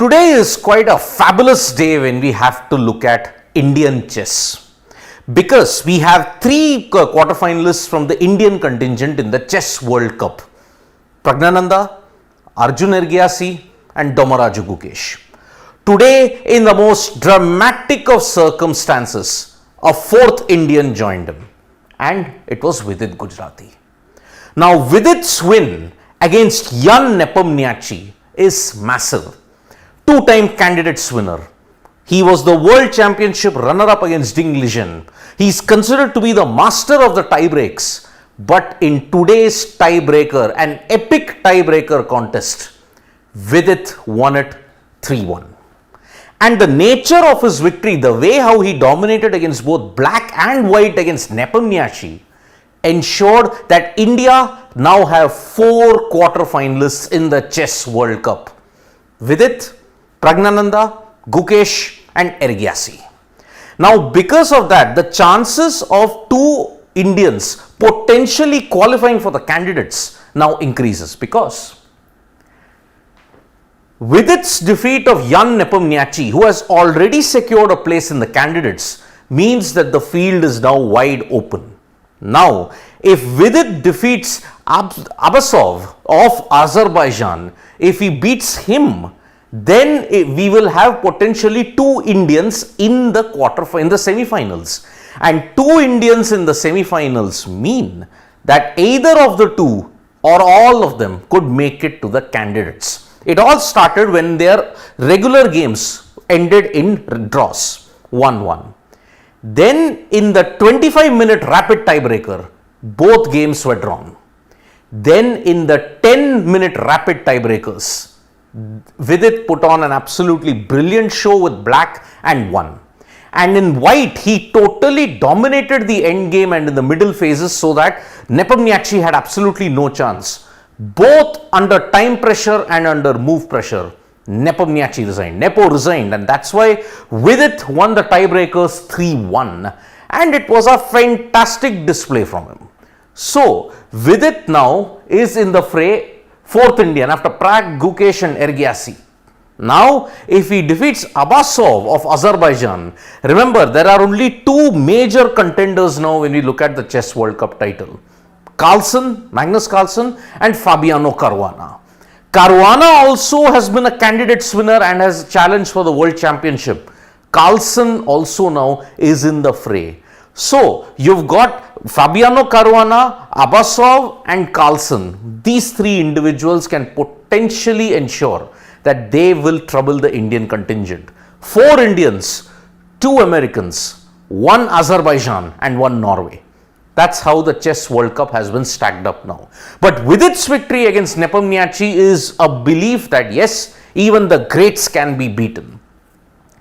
Today is quite a fabulous day when we have to look at Indian chess, because we have three quarterfinalists from the Indian contingent in the Chess World Cup: Pragnananda, Arjun Ergyasi and Domaraju Gukesh. Today, in the most dramatic of circumstances, a fourth Indian joined him, and it was Vidit Gujrathi. Now, Vidit's win against Ian Nepomniachtchi is massive. Two-time candidates winner. He was the World Championship runner-up against Ding Liren. He is considered to be the master of the tie-breaks. But in today's tiebreaker, an epic tiebreaker contest, Vidit won it 3-1. And the nature of his victory, the way how he dominated against both black and white against Nepomniachtchi, ensured that India now have 4 quarterfinalists in the Chess World Cup: Vidit, Pragnananda, Gukesh and Ergyasi. Now, because of that, the chances of 2 Indians potentially qualifying for the candidates now increases, because Vidit's defeat of Ian Nepomniachtchi, who has already secured a place in the candidates, means that the field is now wide open. Now, if Vidit defeats Abasov of Azerbaijan, if he beats him, then we will have potentially 2 Indians in the semi-finals. And 2 Indians in the semi-finals mean that either of the 2 or all of them could make it to the candidates. It all started when their regular games ended in draws, 1-1. Then in the 25-minute rapid tiebreaker, both games were drawn. Then in the 10-minute rapid tiebreakers, Vidit put on an absolutely brilliant show with black and won. And in white, he totally dominated the end game and in the middle phases, so that Nepomniachtchi had absolutely no chance. Both under time pressure and under move pressure, Nepomniachtchi resigned. Nepo resigned, and that's why Vidit won the tiebreakers 3-1. And it was a fantastic display from him. So, Vidit now is in the fray, 4th Indian after Prag, Gukesh and Ergyasi. Now, if he defeats Abasov of Azerbaijan, remember there are only 2 major contenders now when we look at the Chess World Cup title: Magnus Carlsen and Fabiano Caruana. Caruana also has been a candidates winner and has challenged for the World Championship. Carlsen also now is in the fray. So, you've got Fabiano Caruana, Abasov and Carlsen. These 3 individuals can potentially ensure that they will trouble the Indian contingent. 4 Indians, 2 Americans, 1 Azerbaijan and 1 Norway. That's how the Chess World Cup has been stacked up now. But with its victory against Nepomniachtchi is a belief that yes, even the greats can be beaten.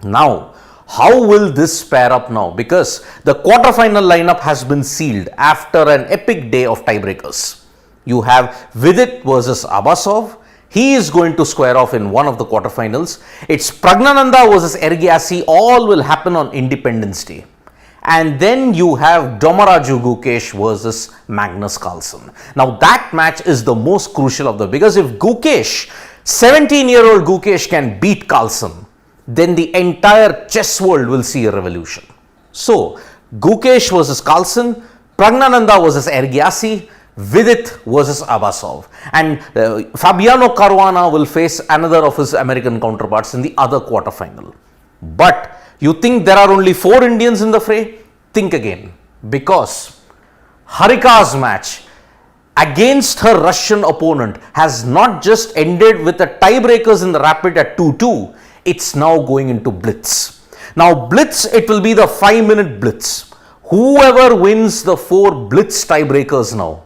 Now, how will this pair up now? Because the quarterfinal lineup has been sealed after an epic day of tiebreakers. You have Vidit versus Abasov. He is going to square off in one of the quarterfinals. It's Pragnananda versus Ergyasi. All will happen on Independence Day. And then you have Domaraju Gukesh versus Magnus Carlsen. Now that match is the most crucial of them, because if Gukesh, 17-year-old Gukesh can beat Carlsen, then the entire chess world will see a revolution. So Gukesh versus Carlsen, Pragnananda versus Ergyasi, Vidit versus Abasov, and Fabiano Caruana will face another of his American counterparts in the other quarterfinal. But you think there are only 4 Indians in the fray? Think again, because Harika's match against her Russian opponent has not just ended with the tiebreakers in the rapid at 2-2, it's now going into blitz. Now blitz, it will be the 5-minute blitz. Whoever wins the 4 blitz tiebreakers now,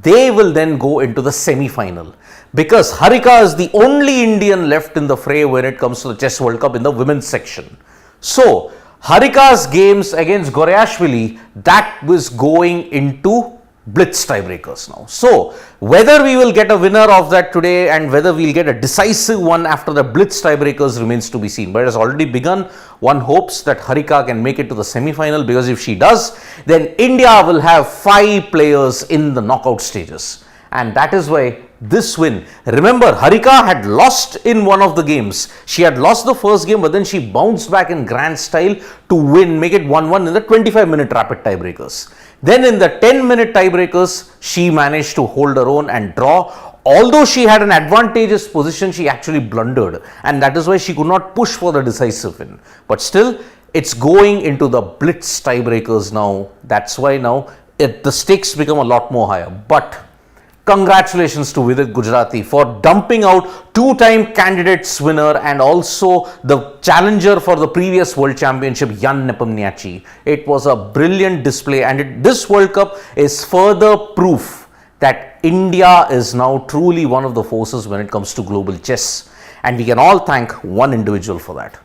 they will then go into the semi-final, because Harika is the only Indian left in the fray when it comes to the Chess World Cup in the women's section. So, Harika's games against Goryashvili, that was going into blitz tiebreakers now. So, whether we will get a winner of that today and whether we'll get a decisive one after the blitz tiebreakers remains to be seen. But it has already begun. One hopes that Harika can make it to the semi-final, because if she does, then India will have 5 players in the knockout stages. And that is why this win. Remember, Harika had lost in one of the games. She had lost the first game, but then she bounced back in grand style to win, make it 1-1 in the 25-minute rapid tiebreakers. Then in the 10-minute tiebreakers, she managed to hold her own and draw. Although she had an advantageous position, she actually blundered, and that is why she could not push for the decisive win. But still, it's going into the blitz tiebreakers now. That's why now the stakes become a lot more higher. But congratulations to Vidit Gujrathi for dumping out two-time candidates winner and also the challenger for the previous World Championship, Ian Nepomniachtchi. It was a brilliant display, and this World Cup is further proof that India is now truly one of the forces when it comes to global chess. And we can all thank one individual for that.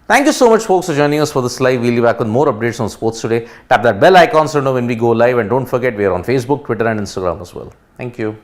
Thank you so much, folks, for joining us for this live. We'll be back with more updates on sports today. Tap that bell icon so you know when we go live. And don't forget, we are on Facebook, Twitter and Instagram as well. Thank you.